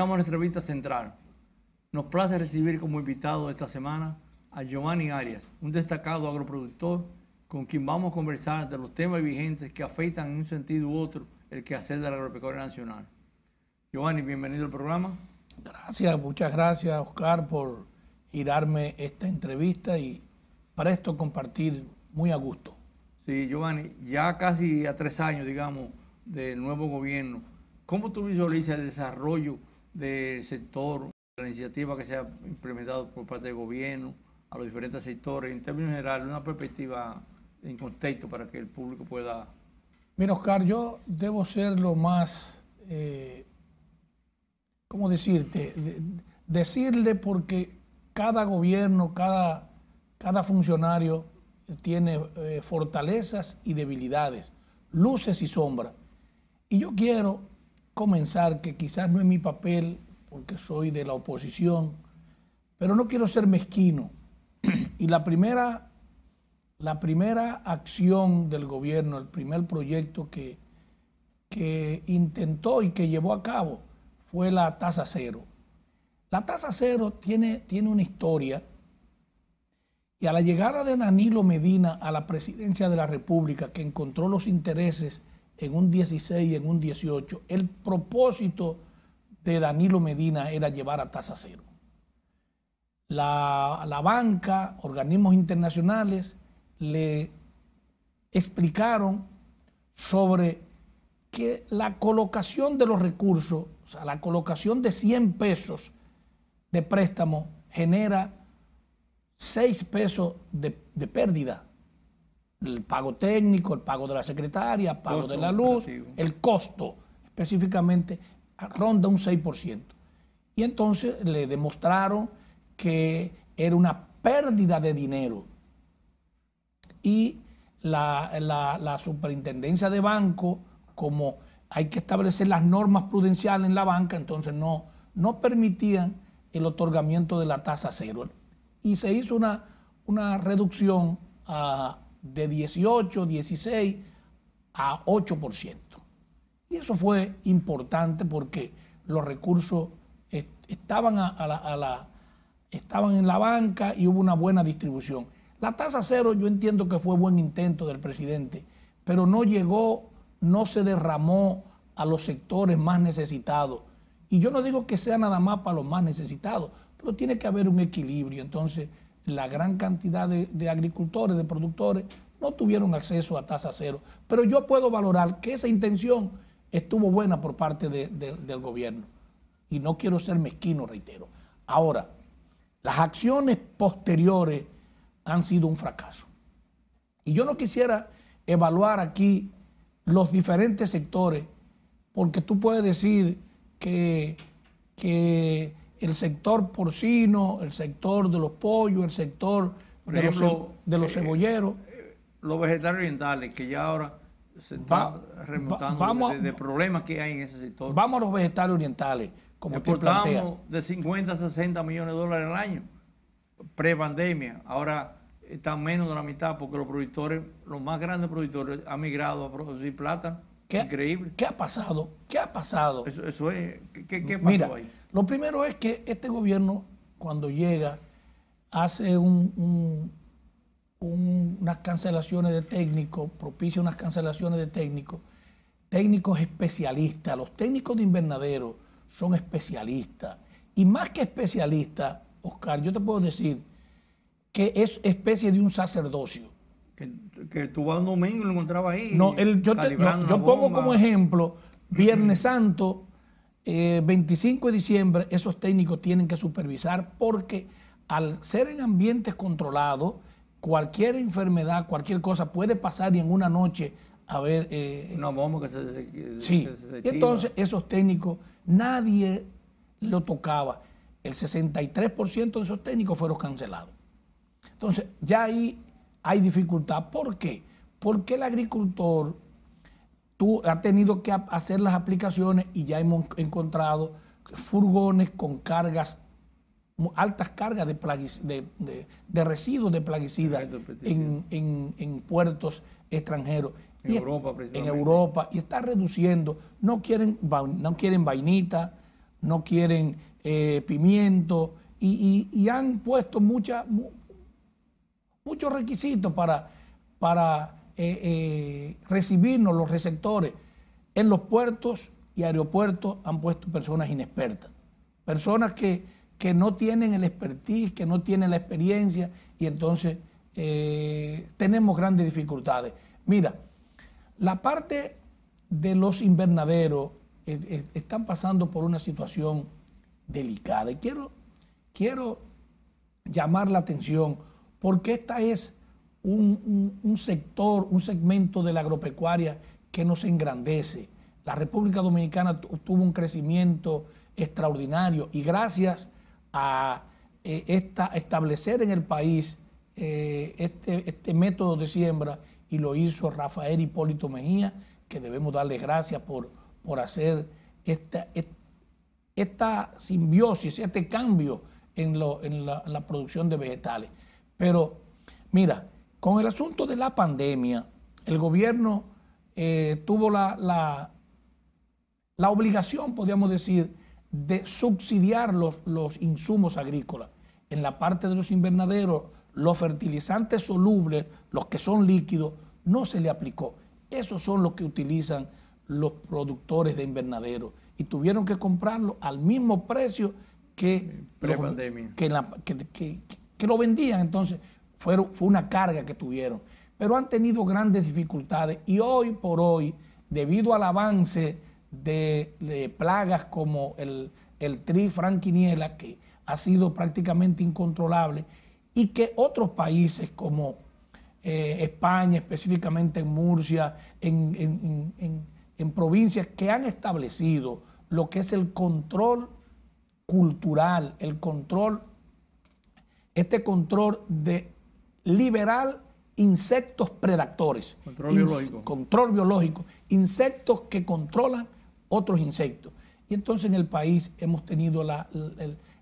Llegamos a nuestra entrevista central. Nos place recibir como invitado esta semana a Giovanni Arias, un destacado agroproductor con quien vamos a conversar de los temas vigentes que afectan en un sentido u otro el quehacer de la agropecuaria nacional. Giovanni, bienvenido al programa. Gracias, muchas gracias, Oscar, por girarme esta entrevista y presto compartir muy a gusto. Sí, Giovanni, ya casi a 3 años, digamos, del nuevo gobierno, ¿cómo tú visualizas el desarrollo del sector, la iniciativa que se ha implementado por parte del gobierno a los diferentes sectores, en términos generales, una perspectiva en contexto para que el público pueda... Mira, Oscar, yo debo ser lo más, ¿cómo decirte? Decirle porque cada gobierno, cada funcionario tiene fortalezas y debilidades, luces y sombras. Y yo quiero comenzar, que quizás no es mi papel, porque soy de la oposición, pero no quiero ser mezquino. Y la primera acción del gobierno, el primer proyecto que intentó y que llevó a cabo fue la tasa cero. La tasa cero tiene una historia, y a la llegada de Danilo Medina a la presidencia de la República, que encontró los intereses en un 16 y en un 18, el propósito de Danilo Medina era llevar a tasa cero. La banca, organismos internacionales, le explicaron sobre que la colocación de los recursos, o sea, la colocación de 100 pesos de préstamo genera 6 pesos de pérdida. El pago técnico, el pago de la secretaria, el pago de la luz, el costo específicamente ronda un 6%. Y entonces le demostraron que era una pérdida de dinero. Y la superintendencia de banco, como hay que establecer las normas prudenciales en la banca, entonces no permitían el otorgamiento de la tasa cero. Y se hizo una reducción de 18, 16 a 8%. Y eso fue importante porque los recursos estaban en la banca y hubo una buena distribución. La tasa cero yo entiendo que fue buen intento del presidente, pero no llegó, no se derramó a los sectores más necesitados. Y yo no digo que sea nada más para los más necesitados, pero tiene que haber un equilibrio. Entonces, la gran cantidad de agricultores, de productores, no tuvieron acceso a tasa cero. Pero yo puedo valorar que esa intención estuvo buena por parte del gobierno. Y no quiero ser mezquino, reitero. Ahora, las acciones posteriores han sido un fracaso. Y yo no quisiera evaluar aquí los diferentes sectores, porque tú puedes decir que el sector porcino, el sector de los pollos, el sector de los cebolleros. Los vegetales orientales, que ya ahora se están remontando de problemas que hay en ese sector. Vamos a los vegetales orientales, como te plantea. Exportamos de 50 a 60 millones de dólares al año, pre-pandemia. Ahora están menos de la mitad porque los productores, los más grandes productores, han migrado a producir plátano. Increíble. ¿Qué ha pasado? ¿Qué ha pasado? Eso es. ¿Qué pasó Mira, ahí? Lo primero es que este gobierno, cuando llega, hace unas cancelaciones de técnicos, propicia unas cancelaciones de técnicos especialistas. Los técnicos de invernadero son especialistas. Y más que especialistas, Oscar, yo te puedo decir que es especie de un sacerdocio. Que tú vas un domingo y lo encontrabas ahí. No, yo pongo como ejemplo, Viernes Santo, 25 de diciembre, esos técnicos tienen que supervisar porque al ser en ambientes controlados, cualquier enfermedad, cualquier cosa puede pasar y en una noche haber... una bomba que se sí, y entonces esos técnicos, nadie lo tocaba. El 63% de esos técnicos fueron cancelados. Entonces, ya ahí hay dificultad. ¿Por qué? Porque el agricultor ha tenido que hacer las aplicaciones y ya hemos encontrado furgones con cargas, altas cargas de residuos de plaguicidas en puertos extranjeros. En Europa, y está reduciendo. No quieren vainita, no quieren pimiento y han puesto muchos requisitos para recibirnos los receptores. En los puertos y aeropuertos han puesto personas inexpertas, personas que no tienen el expertise, que no tienen la experiencia, y entonces tenemos grandes dificultades. Mira, la parte de los invernaderos están pasando por una situación delicada, y quiero llamar la atención porque esta es un sector, un segmento de la agropecuaria que nos engrandece. La República Dominicana tuvo un crecimiento extraordinario, y gracias a establecer en el país este método de siembra, y lo hizo Rafael Hipólito Mejía, que debemos darle gracias por hacer esta simbiosis, este cambio en la producción de vegetales. Pero mira, con el asunto de la pandemia, el gobierno tuvo la obligación, podríamos decir, de subsidiar los insumos agrícolas. En la parte de los invernaderos, los fertilizantes solubles, los que son líquidos, no se le aplicó. Esos son los que utilizan los productores de invernadero, y tuvieron que comprarlo al mismo precio que lo vendían. Entonces fue una carga que tuvieron, pero han tenido grandes dificultades, y hoy por hoy, debido al avance de plagas como el trigo franquiniela, que ha sido prácticamente incontrolable, y que otros países como España, específicamente en Murcia, en provincias que han establecido lo que es el control cultural, este control de liberar insectos predadores. Control biológico. Insectos que controlan otros insectos. Y entonces en el país hemos tenido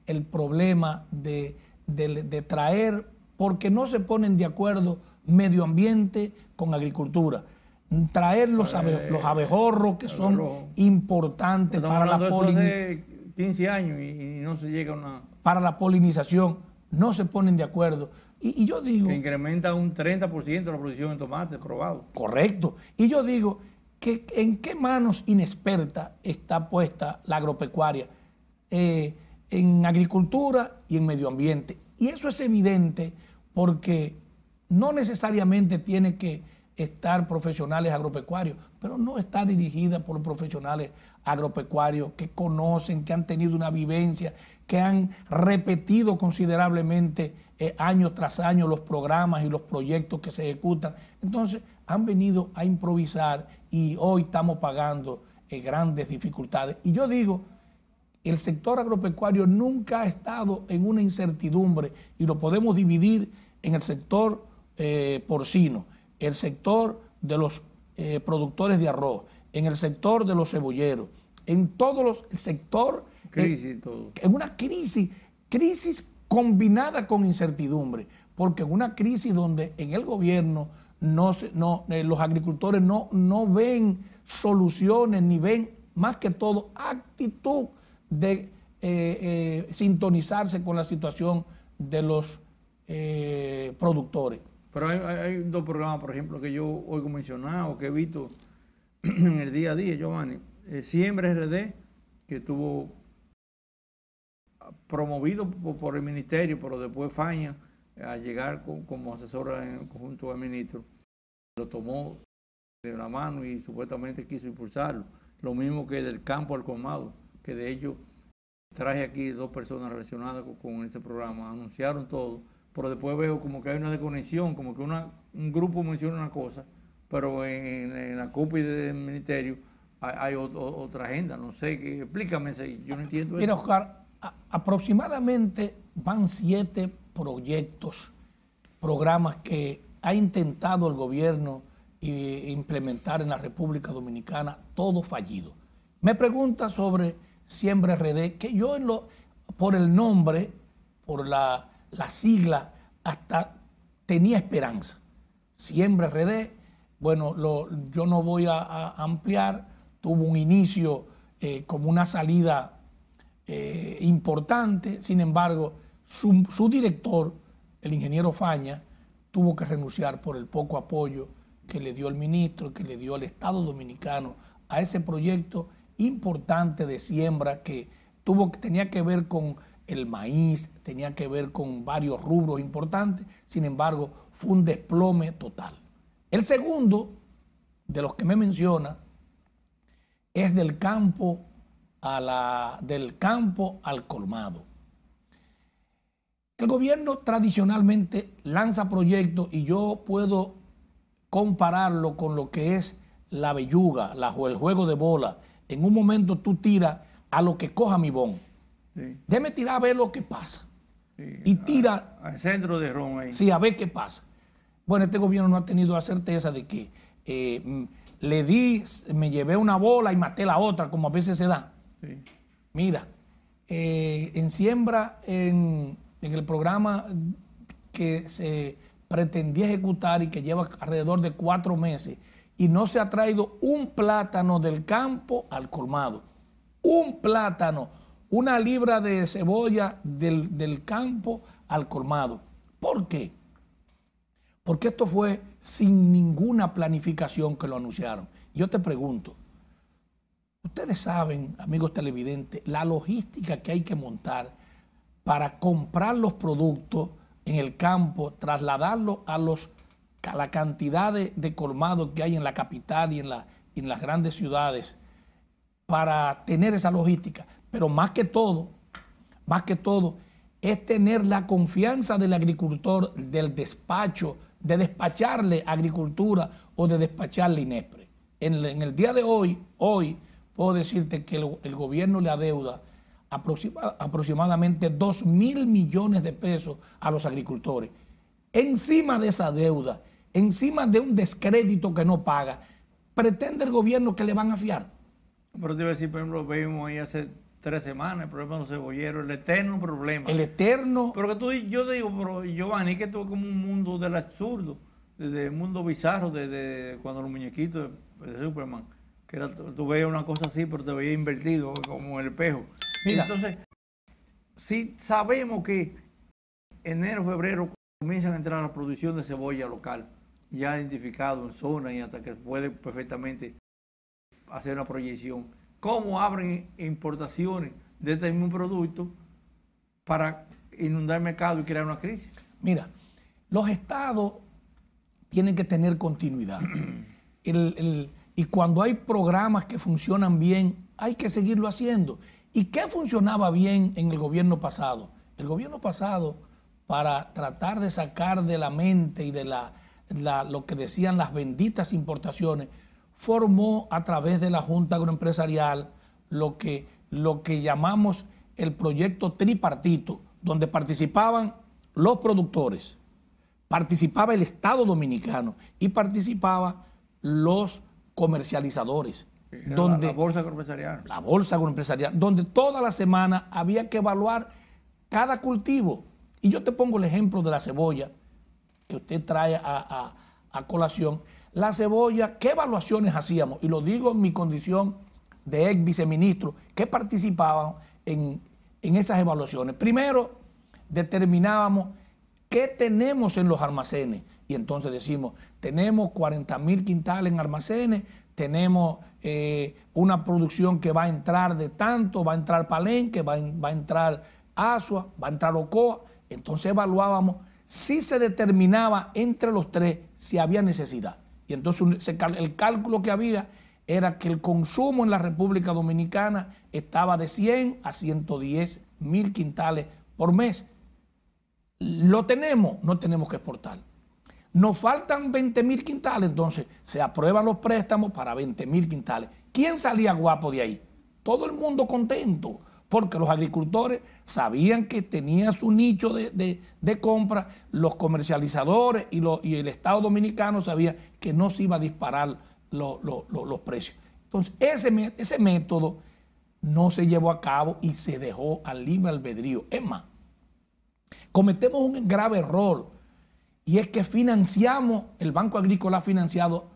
el problema de traer, porque no se ponen de acuerdo medio ambiente con agricultura, traer los abejorros, que son importantes para la polinización. 15 años y no se llega a una... Para la polinización, no se ponen de acuerdo. Y yo digo... Que incrementa un 30% la producción de tomate probado. Correcto. Y yo digo que en qué manos inexpertas está puesta la agropecuaria, en agricultura y en medio ambiente. Y eso es evidente porque no necesariamente tiene que estar profesionales agropecuarios, pero no está dirigida por profesionales agropecuarios que conocen, que han tenido una vivencia, que han repetido considerablemente año tras año los programas y los proyectos que se ejecutan. Entonces han venido a improvisar, y hoy estamos pagando grandes dificultades. Y yo digo, el sector agropecuario nunca ha estado en una incertidumbre, y lo podemos dividir en el sector porcino, el sector de los productores de arroz, en el sector de los cebolleros, en todos el sector, en una crisis combinada con incertidumbre, porque en una crisis donde en el gobierno los agricultores no ven soluciones, ni ven más que todo actitud de sintonizarse con la situación de los productores. Pero hay dos programas, por ejemplo, que yo oigo mencionar o que he visto en el día a día, Giovanni. Siembra RD, que estuvo promovido por el ministerio, pero después Faña, al llegar como asesora en el conjunto del ministro, lo tomó de la mano y supuestamente quiso impulsarlo. Lo mismo que del campo al colmado, que de hecho traje aquí dos personas relacionadas con ese programa, anunciaron todo, pero después veo como que hay una desconexión, como que un grupo menciona una cosa, pero en la cúpula del ministerio hay otra agenda. No sé, explícame, yo no entiendo. Mira, Oscar, aproximadamente van 7 programas que ha intentado el gobierno implementar en la República Dominicana, todo fallido. Me pregunta sobre Siembra RD, que yo por el nombre, por la sigla, hasta tenía esperanza. Siembra RD, bueno, yo no voy a ampliar, tuvo un inicio como una salida importante. Sin embargo, su director, el ingeniero Faña, tuvo que renunciar por el poco apoyo que le dio el ministro, que le dio el Estado Dominicano a ese proyecto importante de siembra que tenía que ver con el maíz, tenía que ver con varios rubros importantes. Sin embargo, fue un desplome total. El segundo de los que me menciona es del campo al colmado. El gobierno tradicionalmente lanza proyectos y yo puedo compararlo con lo que es la belluga, el juego de bola. En un momento tú tiras a lo que coja mi bon. Sí. Déjame tirar a ver lo que pasa. Sí. Y tira al centro de Ron ahí. Sí, a ver qué pasa. Bueno, este gobierno no ha tenido la certeza de que me llevé una bola y maté la otra, como a veces se da. Sí. Mira, en siembra, en el programa que se pretendía ejecutar y que lleva alrededor de 4 meses, y no se ha traído un plátano del campo al colmado. Un plátano, una libra de cebolla del campo al colmado. ¿Por qué? Porque esto fue sin ninguna planificación que lo anunciaron. Yo te pregunto, ustedes saben, amigos televidentes, la logística que hay que montar para comprar los productos en el campo, trasladarlos a la cantidad de colmados que hay en la capital y en las grandes ciudades para tener esa logística. Pero más que todo, es tener la confianza del agricultor, del despacho, de despacharle agricultura o de despacharle INESPRE. En el día de hoy puedo decirte que el gobierno le adeuda aproximadamente 2.000 millones de pesos a los agricultores. Encima de esa deuda, encima de un descrédito que no paga, pretende el gobierno que le van a fiar. Pero te iba a decir, por ejemplo, vimos ahí hace 3 semanas el problema de los cebolleros, el eterno problema. El eterno. Pero que yo te digo, pero Giovanni, que esto es como un mundo del absurdo, desde el mundo bizarro, desde cuando los muñequitos de Superman, que tú veías una cosa así, pero te veías invertido, como el espejo. Mira. Entonces, si sabemos que enero, febrero comienzan a entrar a la producción de cebolla local, ya identificado en zona y hasta que puede perfectamente hacer una proyección, ¿cómo abren importaciones de este mismo producto para inundar el mercado y crear una crisis? Mira, los estados tienen que tener continuidad. Y cuando hay programas que funcionan bien, hay que seguirlo haciendo. ¿Y qué funcionaba bien en el gobierno pasado? El gobierno pasado, para tratar de sacar de la mente y de lo que decían las benditas importaciones, formó a través de la Junta Agroempresarial lo que llamamos el proyecto tripartito, donde participaban los productores, participaba el Estado Dominicano y participaban los comercializadores. Donde la bolsa agroempresarial. La bolsa agroempresarial, donde toda la semana había que evaluar cada cultivo. Y yo te pongo el ejemplo de la cebolla que usted trae a colación. La cebolla, ¿qué evaluaciones hacíamos? Y lo digo en mi condición de ex viceministro, que participaban en esas evaluaciones. Primero, determinábamos qué tenemos en los almacenes. Y entonces decimos, tenemos 40.000 quintales en almacenes, tenemos una producción que va a entrar de tanto, va a entrar Palenque, va a entrar Asua, va a entrar Ocoa. Entonces evaluábamos si se determinaba entre los tres si había necesidad. Y entonces el cálculo que había era que el consumo en la República Dominicana estaba de 100 a 110.000 quintales por mes. ¿Lo tenemos? No tenemos que exportar. Nos faltan 20.000 quintales, entonces se aprueban los préstamos para 20.000 quintales. ¿Quién salía guapo de ahí? Todo el mundo contento, porque los agricultores sabían que tenía su nicho de compra, los comercializadores y el Estado Dominicano sabía que no se iba a disparar los precios. Entonces, ese método no se llevó a cabo y se dejó al libre albedrío. Es más, cometemos un grave error, y es que financiamos, el Banco Agrícola ha financiado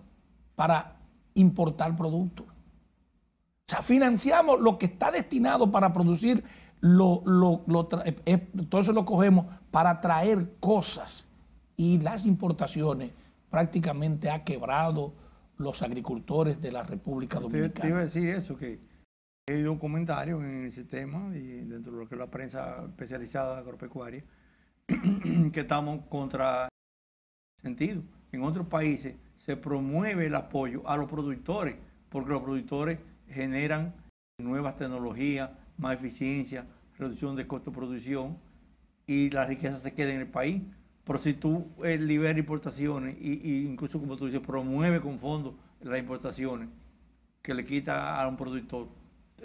para importar productos. O sea, financiamos lo que está destinado para producir todo eso lo cogemos para traer cosas, y las importaciones prácticamente ha quebrado los agricultores de la República Dominicana. Te iba a decir eso, que he oído un comentario en ese tema y dentro de lo que es la prensa especializada agropecuaria que estamos contra sentido. En otros países se promueve el apoyo a los productores porque los productores generan nuevas tecnologías, más eficiencia, reducción de costo de producción y la riqueza se queda en el país. Pero si tú liberas importaciones y incluso, como tú dices, promueve con fondos las importaciones que le quita a un productor,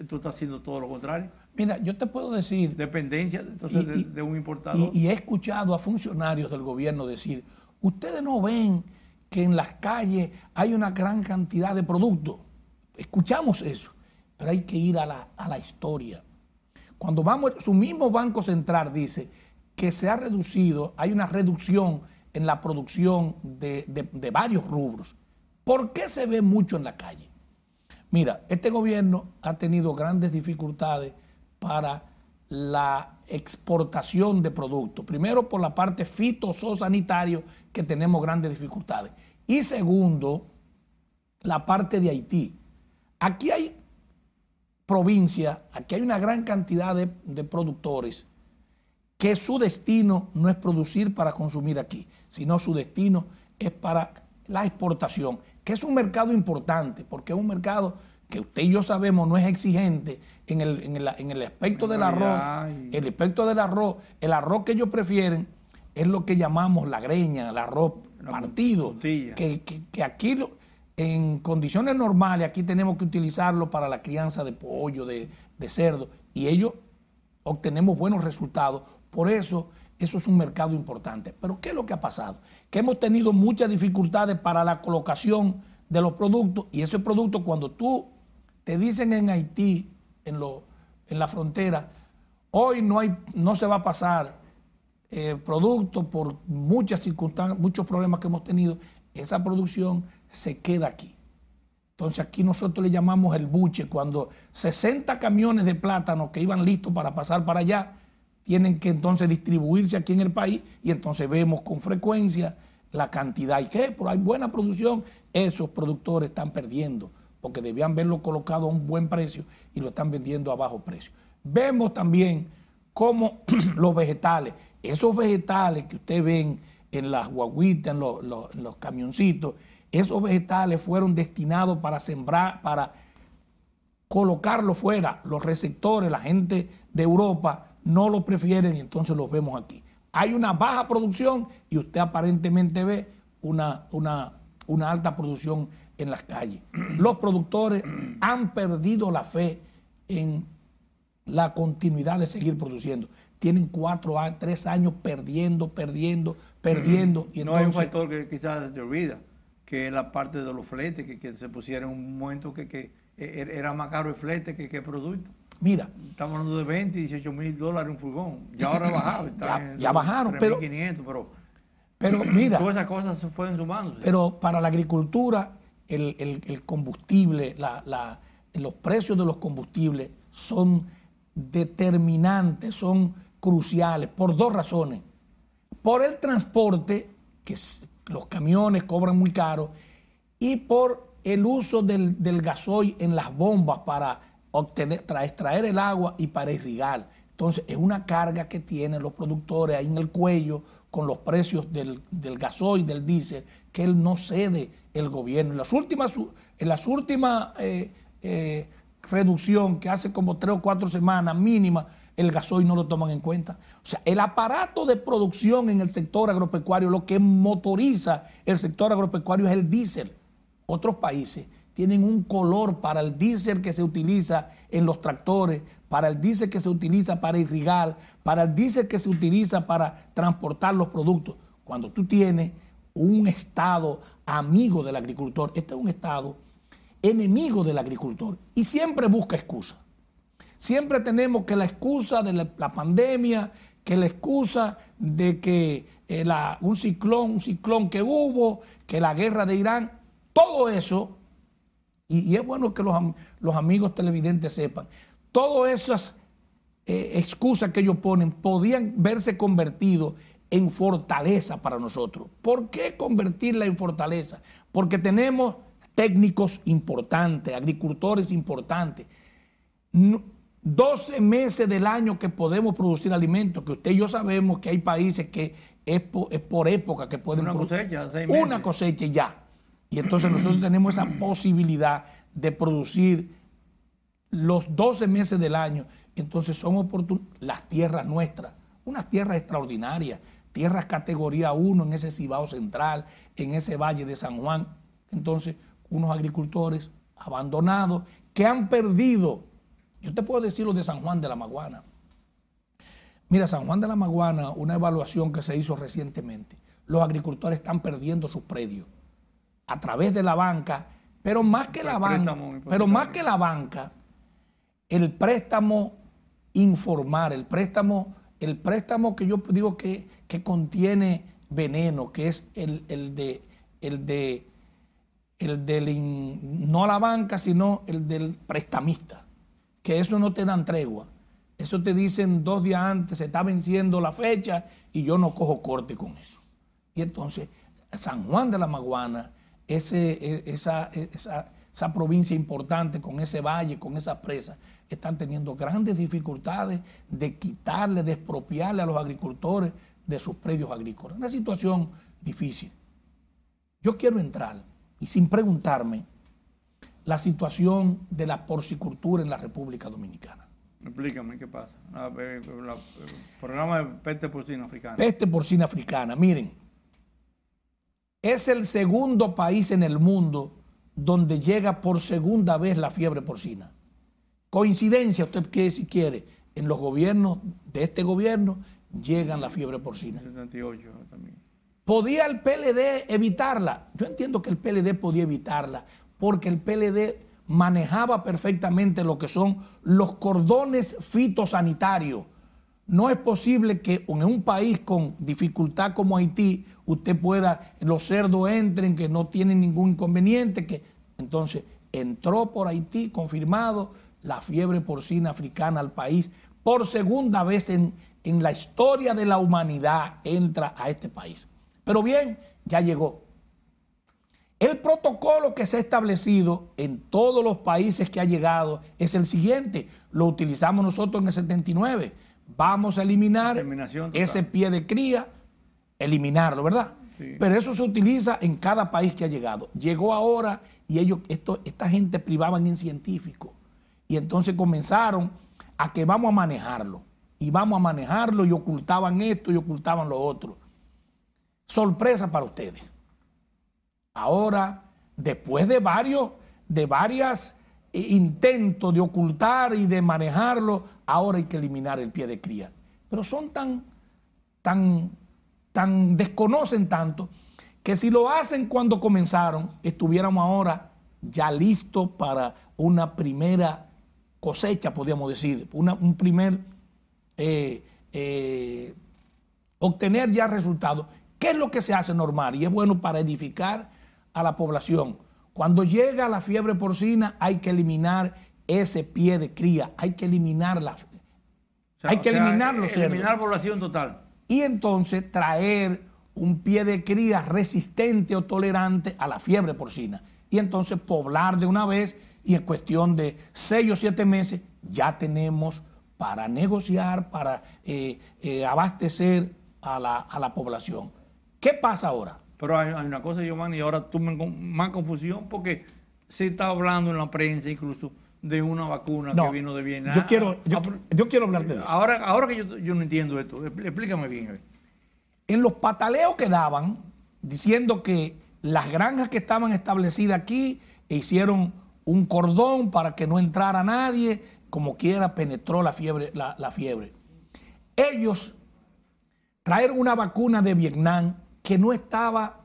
tú estás haciendo todo lo contrario. Mira, yo te puedo decir... Dependencia entonces de un importador. Y he escuchado a funcionarios del gobierno decir, ustedes no ven que en las calles hay una gran cantidad de productos. Escuchamos eso, pero hay que ir a la historia. Cuando vamos, su mismo Banco Central dice que se ha reducido, hay una reducción en la producción de varios rubros. ¿Por qué se ve mucho en la calle? Mira, este gobierno ha tenido grandes dificultades para la exportación de productos. Primero, por la parte fitosanitaria, que tenemos grandes dificultades. Y segundo, la parte de Haití. Aquí hay provincias, aquí hay una gran cantidad de productores que su destino no es producir para consumir aquí, sino su destino es para la exportación, que es un mercado importante, porque es un mercado que usted y yo sabemos no es exigente en el aspecto del arroz. El aspecto del arroz, el arroz que ellos prefieren es lo que llamamos la greña, el arroz partido, que aquí en condiciones normales aquí tenemos que utilizarlo para la crianza de pollo, de cerdo, y ellos obtenemos buenos resultados. Por eso es un mercado importante. Pero ¿qué es lo que ha pasado? Que hemos tenido muchas dificultades para la colocación de los productos, y esos productos, cuando tú te dicen en Haití, en la frontera, hoy no se va a pasar producto por muchas circunstancias, muchos problemas que hemos tenido, esa producción se queda aquí. Entonces aquí nosotros le llamamos el buche, cuando 60 camiones de plátano que iban listos para pasar para allá, tienen que entonces distribuirse aquí en el país, y entonces vemos con frecuencia la cantidad. ¿Y qué? Pero hay buena producción, esos productores están perdiendo, porque debían verlo colocado a un buen precio y lo están vendiendo a bajo precio. Vemos también cómo los vegetales, esos vegetales que ustedes ven en las guaguitas, en los camioncitos, esos vegetales fueron destinados para sembrar, para colocarlo fuera. Los receptores, la gente de Europa no lo prefieren, y entonces los vemos aquí. Hay una baja producción y usted aparentemente ve una alta producción en las calles. Los productores han perdido la fe en la continuidad de seguir produciendo. Tienen 3 años perdiendo. Y entonces, no hay un factor que quizás se te olvida, que es la parte de los fletes, que se pusieron en un momento que era más caro el flete que el producto. Mira, estamos hablando de 20 y 18 mil dólares un furgón. Ya ahora ha bajado. ya bajaron, 3.500, pero mira, todas esas cosas se fueron sumándose. Pero para la agricultura, el combustible, los precios de los combustibles son determinantes, son cruciales, por 2 razones. Por el transporte, que los camiones cobran muy caro, y por el uso del gasoil en las bombas para extraer el agua y para irrigar. Entonces es una carga que tienen los productores ahí en el cuello con los precios del gasoil, del diésel, que él no cede el gobierno. En las últimas reducción que hace como 3 o 4 semanas mínima, el gasoil no lo toman en cuenta. O sea, el aparato de producción en el sector agropecuario, lo que motoriza el sector agropecuario es el diésel. Otros países tienen un color para el diésel que se utiliza en los tractores, para el diésel que se utiliza para irrigar, para el diésel que se utiliza para transportar los productos. Cuando tú tienes un Estado amigo del agricultor, este es un Estado enemigo del agricultor y siempre busca excusas. Siempre tenemos que la excusa de la pandemia, que la excusa de que un ciclón que hubo, que la guerra de Irán, todo eso. Y es bueno que los amigos televidentes sepan, todas esas excusas que ellos ponen podían verse convertidos en fortaleza para nosotros. ¿Por qué convertirla en fortaleza? Porque tenemos técnicos importantes, agricultores importantes, 12 meses del año que podemos producir alimentos, que usted y yo sabemos que hay países que es por época que pueden producir. Una cosecha, 6 meses. Una cosecha y ya. Y entonces nosotros tenemos esa posibilidad de producir los 12 meses del año. Entonces son oportunas las tierras nuestras, unas tierras extraordinarias, tierras categoría 1 en ese Cibao Central, en ese Valle de San Juan. Entonces, unos agricultores abandonados que han perdido. Yo te puedo decir lo de San Juan de la Maguana. Mira, San Juan de la Maguana, una evaluación que se hizo recientemente, los agricultores están perdiendo sus predios a través de la banca, pero más que la banca, el préstamo informal, el préstamo que yo digo que contiene veneno, que es no la banca, sino el del prestamista, que eso no te dan tregua. Eso te dicen 2 días antes, se está venciendo la fecha y yo no cojo corte con eso. Y entonces, San Juan de la Maguana, esa provincia importante con ese valle, con esa presa, están teniendo grandes dificultades de quitarle, de expropiarle a los agricultores de sus predios agrícolas. Una situación difícil. Yo quiero entrar, y sin preguntarme, la situación de la porcicultura en la República Dominicana. Explícame qué pasa. El programa de peste porcina africana. Peste porcina africana. Miren, es el segundo país en el mundo donde llega por segunda vez la fiebre porcina. Coincidencia, usted si quiere, en los gobiernos de este gobierno llegan la fiebre porcina. 78 también. ¿Podía el PLD evitarla? Yo entiendo que el PLD podía evitarla porque el PLD manejaba perfectamente lo que son los cordones fitosanitarios. No es posible que en un país con dificultad como Haití usted pueda, los cerdos entren, que no tienen ningún inconveniente. Entonces entró por Haití, confirmado, la fiebre porcina africana al país. Por segunda vez en la historia de la humanidad entra a este país. Pero bien, ya llegó. El protocolo que se ha establecido en todos los países que ha llegado es el siguiente. Lo utilizamos nosotros en el 79. Vamos a eliminar ese pie de cría, eliminarlo, ¿verdad? Sí. Pero eso se utiliza en cada país que ha llegado. Llegó ahora y esta gente privaban en científicos. Y entonces comenzaron a que vamos a manejarlo. Y vamos a manejarlo y ocultaban esto y ocultaban lo otro. Sorpresa para ustedes. Ahora, después de varios intentos de ocultar y de manejarlo, ahora hay que eliminar el pie de cría. Pero son tan desconocen tanto que si lo hacen cuando comenzaron, estuviéramos ahora ya listos para una primera cosecha, podríamos decir, un primer obtener ya resultados. ¿Qué es lo que se hace normal? Y es bueno para edificar a la población. Cuando llega la fiebre porcina hay que eliminar ese pie de cría, hay que eliminarla. Eliminar los cerdos. Eliminar población total. Y entonces traer un pie de cría resistente o tolerante a la fiebre porcina. Y entonces poblar de una vez y en cuestión de 6 o 7 meses ya tenemos para negociar, para abastecer a la población. ¿Qué pasa ahora? Pero hay una cosa, Giovanni, y ahora tú más confusión porque se está hablando en la prensa incluso de una vacuna que vino de Vietnam. Yo quiero hablarte de eso. Ahora que yo no entiendo esto, explícame bien. En los pataleos que daban, diciendo que las granjas que estaban establecidas aquí hicieron un cordón para que no entrara nadie, como quiera penetró la fiebre. Ellos traer una vacuna de Vietnam que no estaba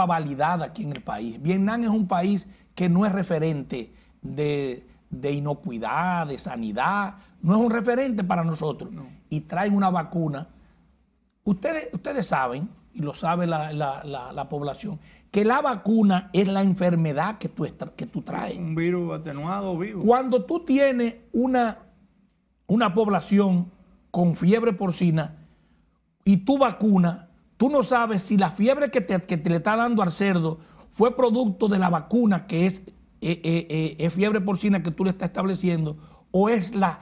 validada aquí en el país. Vietnam es un país que no es referente de inocuidad, de sanidad, no es un referente para nosotros. No. Y traen una vacuna. Ustedes saben, y lo sabe la población, que la vacuna es la enfermedad que tú traes. Un virus atenuado vivo. Cuando tú tienes una población con fiebre porcina y tú vacunas, tú no sabes si la fiebre que te le está dando al cerdo fue producto de la vacuna, que es fiebre porcina que tú le estás estableciendo, o es la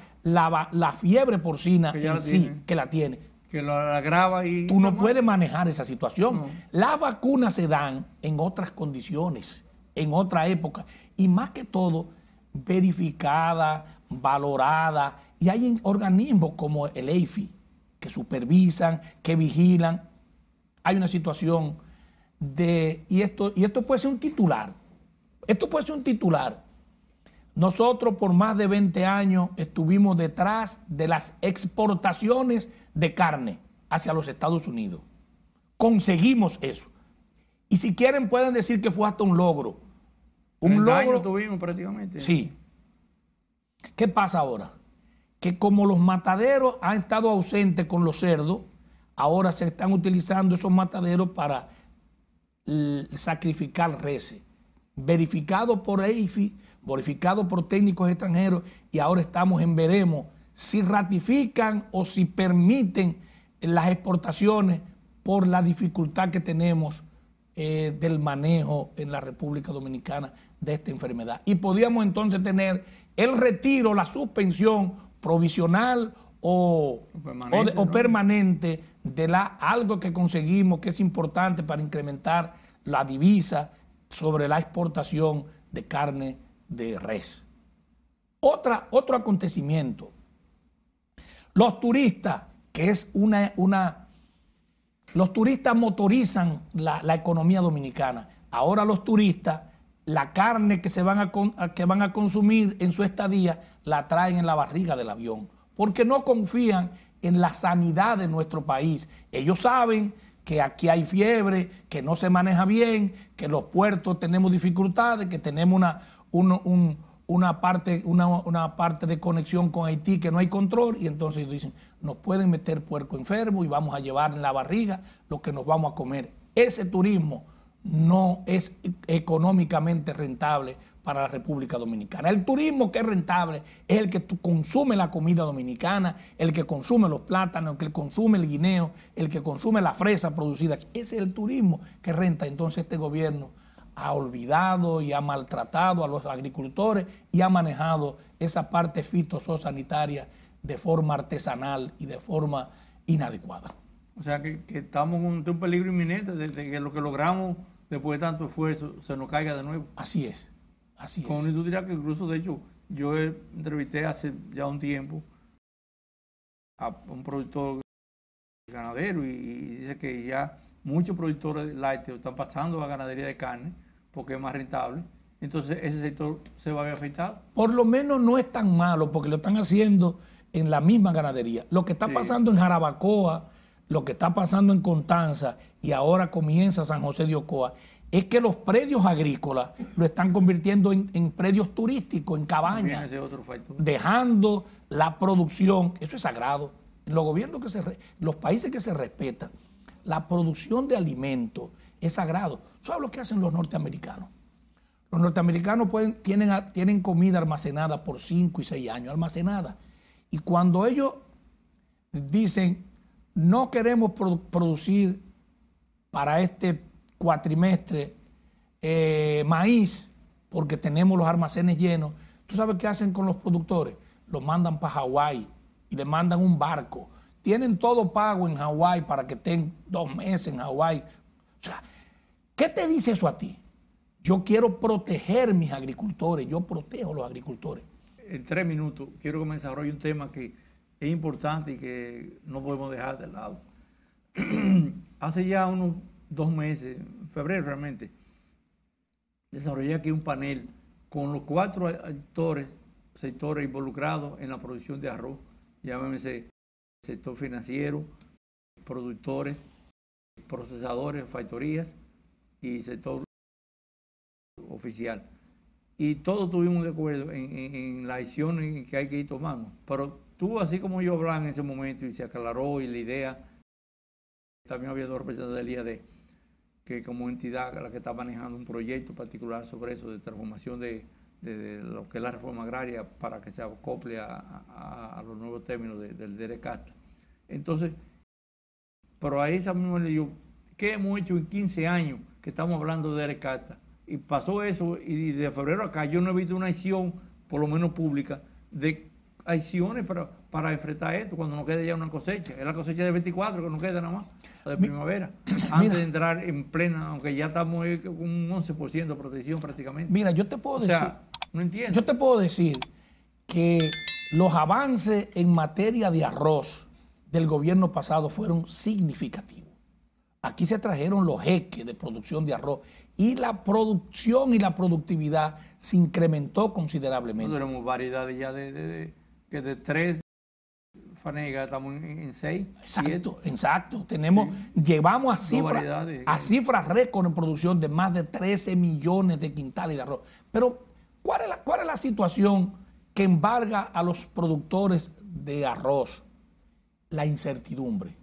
fiebre porcina en sí que la tiene. Que lo agrava y... Tú no puedes manejar esa situación. No. Las vacunas se dan en otras condiciones, en otra época, y más que todo verificada, valorada, y hay organismos como el EIFI que supervisan, que vigilan. Hay una situación y esto puede ser un titular. Esto puede ser un titular. Nosotros por más de 20 años estuvimos detrás de las exportaciones de carne hacia los Estados Unidos. Conseguimos eso. Y si quieren pueden decir que fue hasta un logro. Un logro tuvimos prácticamente. Sí. ¿Qué pasa ahora? Que como los mataderos han estado ausentes con los cerdos, ahora se están utilizando esos mataderos para sacrificar reses. Verificado por EIFI, verificado por técnicos extranjeros, y ahora estamos en veremos si ratifican o si permiten las exportaciones por la dificultad que tenemos del manejo en la República Dominicana de esta enfermedad. Y podíamos entonces tener el retiro, la suspensión provisional o permanente de algo que conseguimos que es importante para incrementar la divisa sobre la exportación de carne de res. Otro acontecimiento. Los turistas, que es los turistas motorizan la economía dominicana. Ahora los turistas, la carne que van a consumir en su estadía, la traen en la barriga del avión, porque no confían en la sanidad de nuestro país. Ellos saben que aquí hay fiebre, que no se maneja bien, que en los puertos tenemos dificultades, que tenemos una parte de conexión con Haití que no hay control, y entonces ellos dicen, nos pueden meter puerco enfermo y vamos a llevar en la barriga lo que nos vamos a comer. Ese turismo no es económicamente rentable para la República Dominicana. El turismo que es rentable es el que consume la comida dominicana, el que consume los plátanos, el que consume el guineo, el que consume la fresa producida. Ese es el turismo que renta. Entonces este gobierno ha olvidado y ha maltratado a los agricultores y ha manejado esa parte fitosanitaria de forma artesanal y de forma inadecuada. O sea que estamos ante un peligro inminente de que lo que logramos después de tanto esfuerzo se nos caiga de nuevo. Así es. Así es. Con la industria que incluso, de hecho, yo entrevisté hace ya un tiempo a un productor ganadero y dice que ya muchos productores de lácteos están pasando a ganadería de carne porque es más rentable. Entonces ese sector se va a ver afectado. Por lo menos no es tan malo porque lo están haciendo en la misma ganadería. Lo que está pasando en Jarabacoa, lo que está pasando en Constanza y ahora comienza San José de Ocoa, es que los predios agrícolas lo están convirtiendo en predios turísticos, en cabañas, dejando la producción. Eso es sagrado. En los gobiernos los países que se respetan, la producción de alimentos es sagrado. ¿Sabes lo que hacen los norteamericanos? Los norteamericanos tienen comida almacenada por 5 y 6 años, almacenada. Y cuando ellos dicen, no queremos producir para este cuatrimestre maíz porque tenemos los almacenes llenos, ¿tú sabes qué hacen con los productores? Los mandan para Hawái y le mandan un barco. Tienen todo pago en Hawái para que estén 2 meses en Hawái. O sea, ¿qué te dice eso a ti? Yo quiero proteger mis agricultores, yo protejo a los agricultores. En 3 minutos quiero que me desarrolle un tema que es importante y que no podemos dejar de lado. Hace ya unos 2 meses, en febrero realmente, desarrollé aquí un panel con los 4 sectores involucrados en la producción de arroz. Llámese sector financiero, productores, procesadores, factorías y sector oficial. Y todos tuvimos de acuerdo en la decisión que hay que ir tomando. Pero tú, así como yo hablaba en ese momento y se aclaró y la idea, también había 2 representantes del IAD, que como entidad la que está manejando un proyecto particular sobre eso de transformación de de lo que es la reforma agraria para que se acople a los nuevos términos del DERECASTA. Entonces, pero a esa misma le digo, ¿qué hemos hecho en 15 años que estamos hablando de DERECASTA? Y pasó eso, y de febrero acá yo no he visto una acción, por lo menos pública, de acciones para enfrentar esto, cuando nos quede ya una cosecha. Es la cosecha de 24 que nos queda nada más, la de primavera, antes de entrar en plena, aunque ya estamos con un 11% de protección prácticamente. Mira, yo te puedo decir, no entiendo. Yo te puedo decir que los avances en materia de arroz del gobierno pasado fueron significativos. Aquí se trajeron los jeques de producción de arroz y la producción y la productividad se incrementó considerablemente. Nosotros tenemos variedades ya que de 3 fanegas estamos en 6. Exacto, 7. Exacto. Llevamos a cifras récord en producción de más de 13 millones de quintales de arroz. Pero, ¿cuál es la situación que embarga a los productores de arroz? La incertidumbre.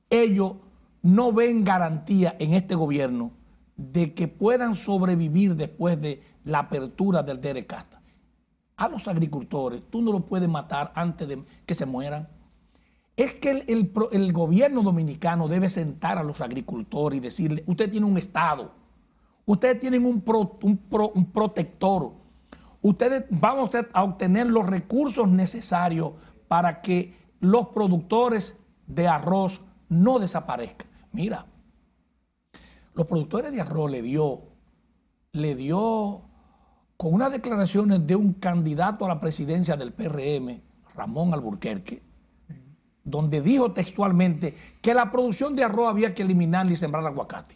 Ellos no ven garantía en este gobierno de que puedan sobrevivir después de la apertura del DERECASTA. A los agricultores, tú no los puedes matar antes de que se mueran. Es que el gobierno dominicano debe sentar a los agricultores y decirle, usted tiene un Estado, ustedes tienen un protector, ustedes vamos a obtener los recursos necesarios para que los productores de arroz no desaparezcan. Mira, los productores de arroz le dio con unas declaraciones de un candidato a la presidencia del PRM, Ramón Alburquerque, donde dijo textualmente que la producción de arroz había que eliminarla y sembrar aguacate.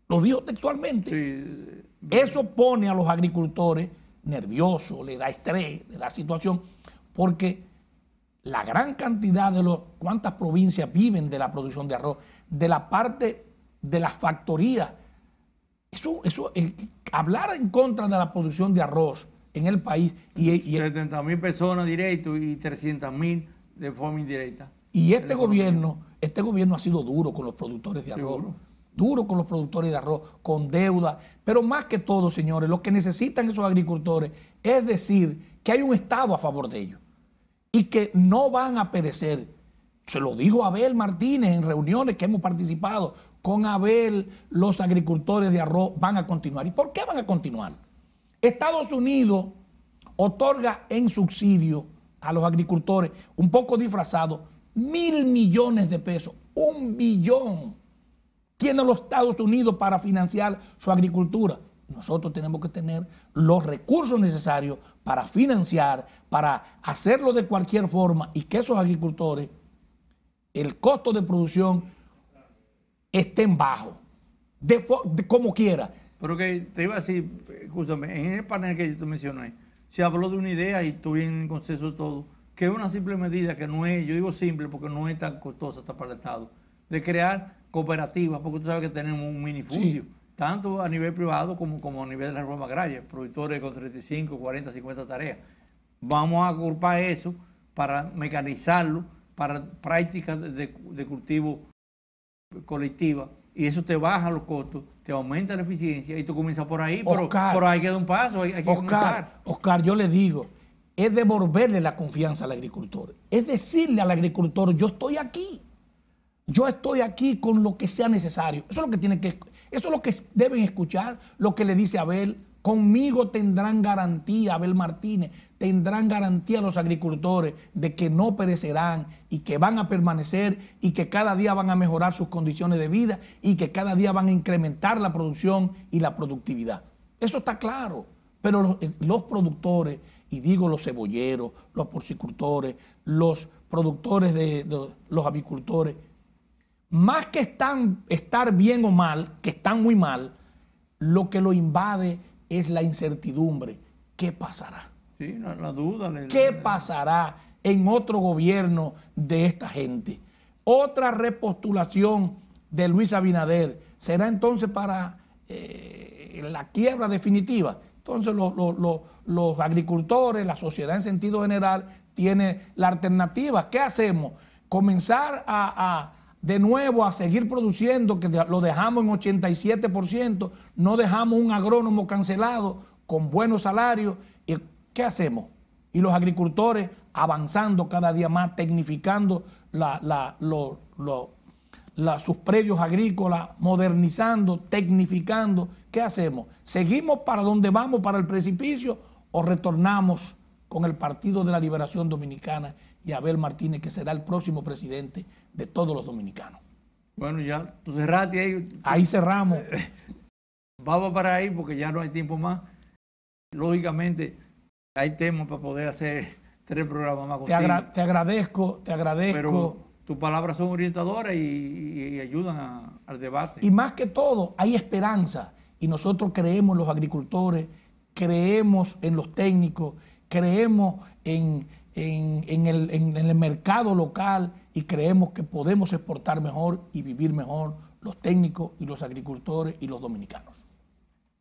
Lo dijo textualmente. Sí. Eso pone a los agricultores nerviosos, le da estrés, le da situación, porque la gran cantidad cuántas provincias viven de la producción de arroz, de la parte de las factorías. Hablar en contra de la producción de arroz en el país. 70.000 personas directos y 300.000 de forma indirecta. Y este gobierno ha sido duro con los productores de arroz. Duro con los productores de arroz, con deuda. Pero más que todo, señores, lo que necesitan esos agricultores es decir que hay un Estado a favor de ellos y que no van a perecer. Se lo dijo Abel Martínez en reuniones que hemos participado. Con Abel, los agricultores de arroz van a continuar. ¿Y por qué van a continuar? Estados Unidos otorga en subsidio a los agricultores, un poco disfrazado, 1.000 millones de pesos, 1 billón. Tienen los Estados Unidos para financiar su agricultura. Nosotros tenemos que tener los recursos necesarios para financiar, para hacerlo de cualquier forma y que esos agricultores, el costo de producción estén bajo, como quiera. Pero que te iba a decir, escúchame, en el panel que yo te mencioné, se habló de una idea y estoy en consenso de todo, que es una simple medida que no es, yo digo simple porque no es tan costosa hasta para el Estado, de crear cooperativas, porque tú sabes que tenemos un minifundio, sí, tanto a nivel privado como a nivel de la reforma agraria, productores con 35, 40, 50 tareas. Vamos a agrupar eso para mecanizarlo, para prácticas de cultivo colectiva, y eso te baja los costos, te aumenta la eficiencia y tú comienzas por ahí, pero hay que dar un paso, hay que comenzar. Oscar, yo le digo, es devolverle la confianza al agricultor, es decirle al agricultor, yo estoy aquí con lo que sea necesario. Eso es lo que deben escuchar, lo que le dice Abel. Conmigo tendrán garantía, Abel Martínez, tendrán garantía los agricultores de que no perecerán y que van a permanecer y que cada día van a mejorar sus condiciones de vida y que cada día van a incrementar la producción y la productividad. Eso está claro, pero los productores, y digo los cebolleros, los porcicultores, los productores los avicultores, más que estar bien o mal, que están muy mal, lo que lo invade es la incertidumbre. ¿Qué pasará? Sí, la duda. ¿Qué pasará en otro gobierno de esta gente? Otra repostulación de Luis Abinader será entonces para la quiebra definitiva. Entonces los agricultores, la sociedad en sentido general, tiene la alternativa. ¿Qué hacemos? Comenzar de nuevo a seguir produciendo, que lo dejamos en 87%, no dejamos un agrónomo cancelado con buenos salarios ¿Y qué hacemos? Y los agricultores avanzando cada día más, tecnificando sus predios agrícolas, modernizando, tecnificando. ¿Qué hacemos? ¿Seguimos para donde vamos, para el precipicio, o retornamos con el Partido de la Liberación Dominicana y Abel Martínez, que será el próximo presidente de todos los dominicanos? Bueno, ya tú cerraste ahí. Ahí cerramos. Vamos para ahí porque ya no hay tiempo más. Lógicamente, hay temas para poder hacer 3 programas más contigo. Te agradezco. Pero tus palabras son orientadoras y ayudan al debate. Y más que todo, hay esperanza. Y nosotros creemos en los agricultores, creemos en los técnicos, creemos en el mercado local y creemos que podemos exportar mejor y vivir mejor los técnicos y los agricultores y los dominicanos.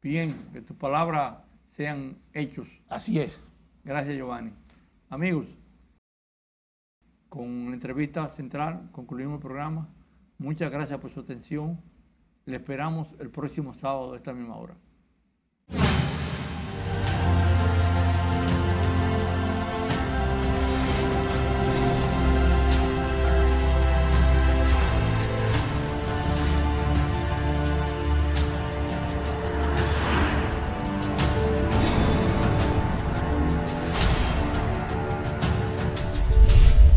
Bien, que tus palabras sean hechos. Así es. Gracias, Giovanni. Amigos, con la entrevista central concluimos el programa. Muchas gracias por su atención. Le esperamos el próximo sábado a esta misma hora.